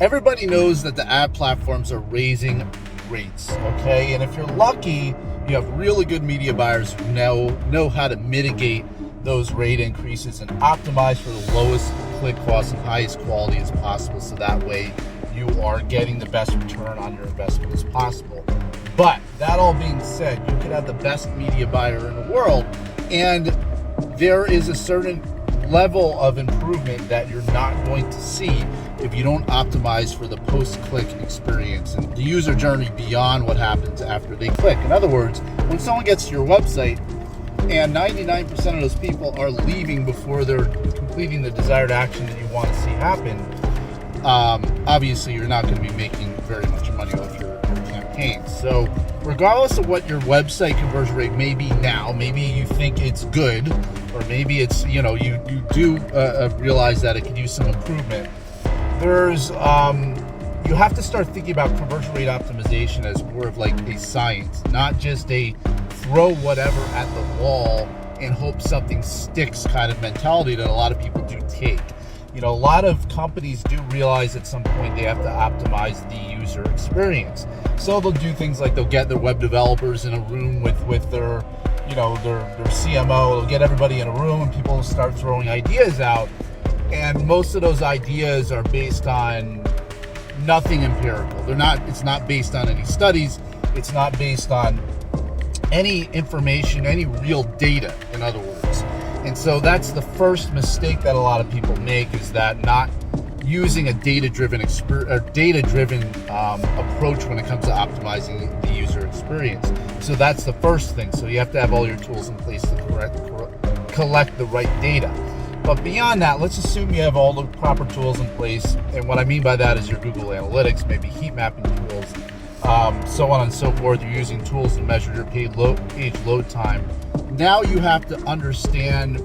Everybody knows that the ad platforms are raising rates, okay? And if you're lucky, you have really good media buyers who know how to mitigate those rate increases and optimize for the lowest click cost and highest quality as possible, so that way you are getting the best return on your investment as possible. But that all being said, you could have the best media buyer in the world, and there is a certain level of improvement that you're not going to see if you don't optimize for the post-click experience and the user journey beyond what happens after they click. In other words, when someone gets to your website and 99% of those people are leaving before they're completing the desired action that you want to see happen, obviously you're not going to be making very much money off your campaign. So regardless of what your website conversion rate may be now, maybe you think it's good, or maybe it's, you do realize that it could use some improvement. There's, you have to start thinking about conversion rate optimization as more of like a science, not just a throw whatever at the wall and hope something sticks kind of mentality that a lot of people do take. A lot of companies do realize at some point they have to optimize the user experience. So they'll do things like they'll get their web developers in a room with their, their CMO. They'll get everybody in a room and people will start throwing ideas out. And most of those ideas are based on nothing empirical. It's not based on any studies. It's not based on any information, any real data, in other words. And so that's the first mistake that a lot of people make, is that not using a data-driven approach when it comes to optimizing the user experience. So that's the first thing. So you have to have all your tools in place to collect the right data. But beyond that, let's assume you have all the proper tools in place. And what I mean by that is your Google Analytics, maybe heat mapping tools, so on and so forth. You're using tools to measure your page load time. Now you have to understand,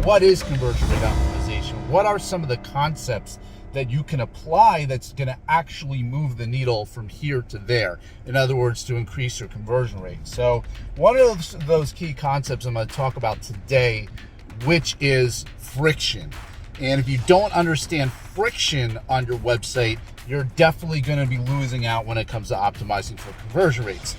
what is conversion rate optimization? What are some of the concepts that you can apply that's going to actually move the needle from here to there? In other words, to increase your conversion rate. So one of those key concepts I'm going to talk about today, which is friction. And if you don't understand friction on your website, you're definitely going to be losing out when it comes to optimizing for conversion rates.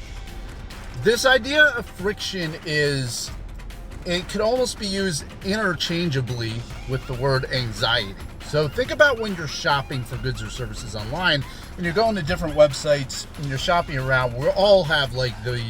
This idea of friction it could almost be used interchangeably with the word anxiety. So think about when you're shopping for goods or services online and you're going to different websites and you're shopping around. We all have like the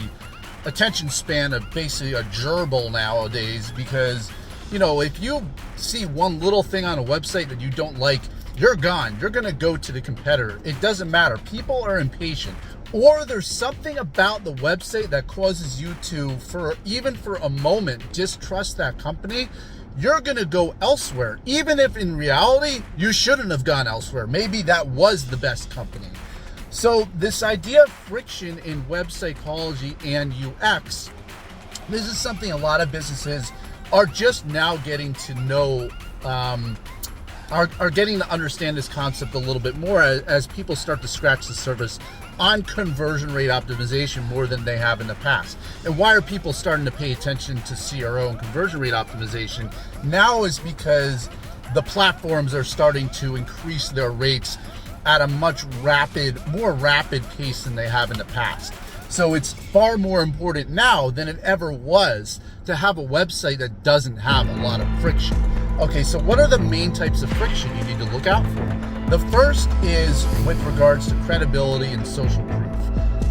attention span of basically a gerbil nowadays, because if you see one little thing on a website that you don't like, you're gone. You're going to go to the competitor. It doesn't matter. People are impatient. Or there's something about the website that causes you to, even for a moment, distrust that company. You're going to go elsewhere, even if in reality you shouldn't have gone elsewhere. Maybe that was the best company. So this idea of friction in web psychology and UX, this is something a lot of businesses are just now getting to know, are getting to understand this concept a little bit more as people start to scratch the surface on conversion rate optimization more than they have in the past. And why are people starting to pay attention to CRO and conversion rate optimization now is because the platforms are starting to increase their rates at a much more rapid pace than they have in the past. So it's far more important now than it ever was to have a website that doesn't have a lot of friction. Okay, so what are the main types of friction you need to look out for? The first is with regards to credibility and social proof.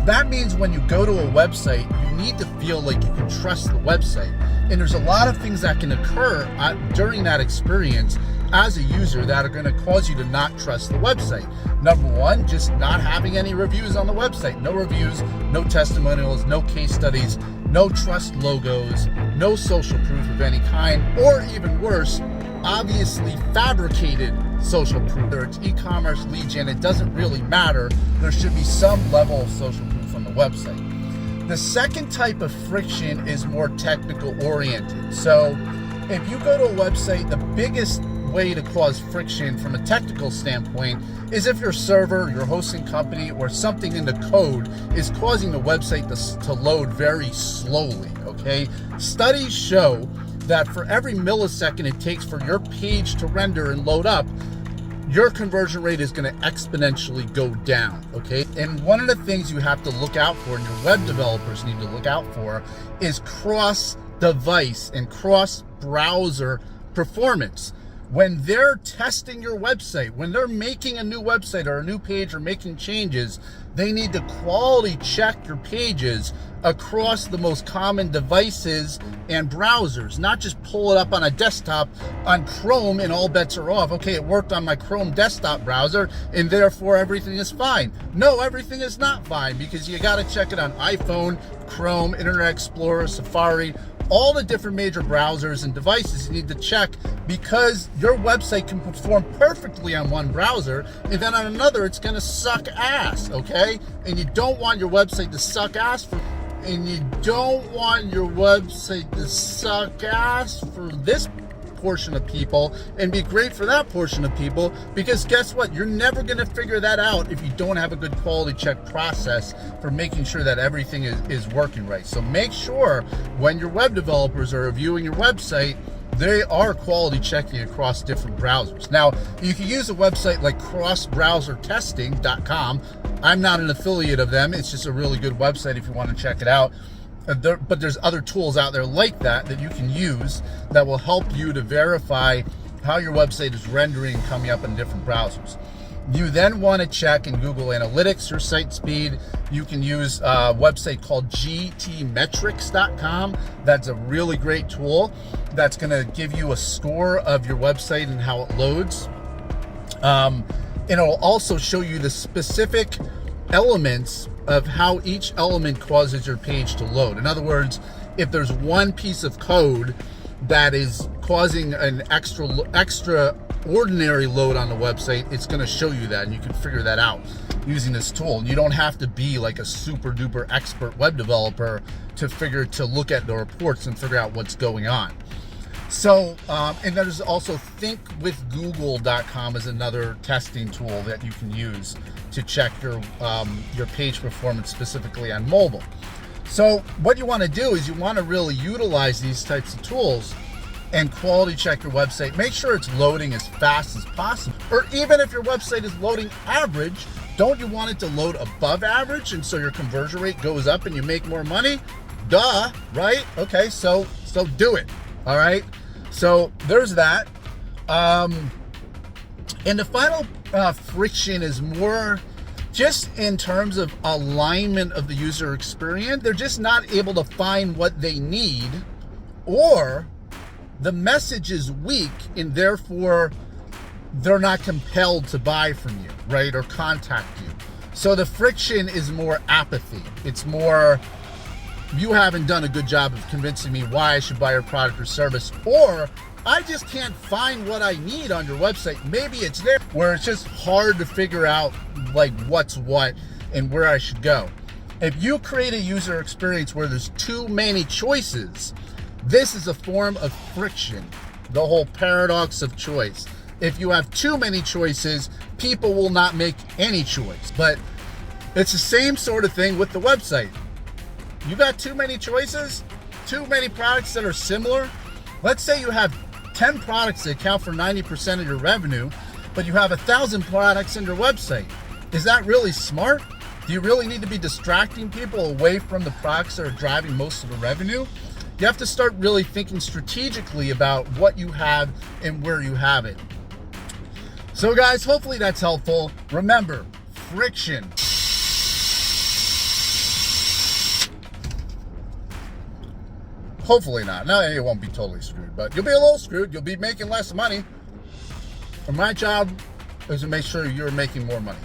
That means when you go to a website, you need to feel like you can trust the website. And there's a lot of things that can occur during that experience as a user that are going to cause you to not trust the website. Number one, just not having any reviews on the website. No reviews, no testimonials, no case studies, no trust logos, no social proof of any kind, or even worse, obviously fabricated social proof. Whether it's e-commerce, lead gen, it doesn't really matter. There should be some level of social proof on the website. The second type of friction is more technical oriented. So if you go to a website, the biggest way to cause friction from a technical standpoint is if your server, your hosting company, or something in the code is causing the website to load very slowly, okay? Studies show that for every millisecond it takes for your page to render and load up, your conversion rate is going to exponentially go down, okay? And one of the things you have to look out for, and your web developers need to look out for, is cross-device and cross-browser performance. When they're testing your website, when they're making a new website or a new page or making changes, they need to quality check your pages across the most common devices and browsers, not just pull it up on a desktop on Chrome and all bets are off. Okay, it worked on my Chrome desktop browser and therefore everything is fine. No, everything is not fine, because you got to check it on iPhone, Chrome, Internet Explorer, Safari, all the different major browsers and devices you need to check, because your website can perform perfectly on one browser and then on another it's going to suck ass, okay? And you don't want your website to suck ass for this portion of people and be great for that portion of people, because guess what? You're never going to figure that out if you don't have a good quality check process for making sure that everything is working right. So make sure when your web developers are reviewing your website, they are quality checking across different browsers. Now, you can use a website like crossbrowsertesting.com. I'm not an affiliate of them. It's just a really good website if you want to check it out. But there's other tools out there like that you can use that will help you to verify how your website is rendering and coming up in different browsers. You then want to check in Google Analytics your site speed. You can use a website called gtmetrics.com. That's a really great tool that's going to give you a score of your website and how it loads. And it'll also show you the specific elements of how each element causes your page to load. In other words, if there's one piece of code that is causing an extraordinary load on the website, it's going to show you that, and you can figure that out using this tool. You don't have to be like a super duper expert web developer to look at the reports and figure out what's going on. So, and there's also thinkwithgoogle.com is another testing tool that you can use to check your page performance specifically on mobile. So what you want to do is you want to really utilize these types of tools and quality check your website. Make sure it's loading as fast as possible. Or even if your website is loading average, don't you want it to load above average, and so your conversion rate goes up and you make more money? Duh, right? Okay, so do it. All right, so there's that. And the final friction is more just in terms of alignment of the user experience. They're just not able to find what they need, or the message is weak and therefore they're not compelled to buy from you, right, or contact you. So the friction is more apathy. It's more, you haven't done a good job of convincing me why I should buy your product or service, or I just can't find what I need on your website. Maybe it's there, where it's just hard to figure out like what's what and where I should go. If you create a user experience where there's too many choices, this is a form of friction, the whole paradox of choice. If you have too many choices, people will not make any choice. But it's the same sort of thing with the website. You got too many choices, too many products that are similar. Let's say you have 10 products that account for 90% of your revenue, but you have 1,000 products in your website. Is that really smart? Do you really need to be distracting people away from the products that are driving most of the revenue? You have to start really thinking strategically about what you have and where you have it. So guys, hopefully that's helpful. Remember, friction. Hopefully not. No, you won't be totally screwed, but you'll be a little screwed. You'll be making less money. And my job is to make sure you're making more money.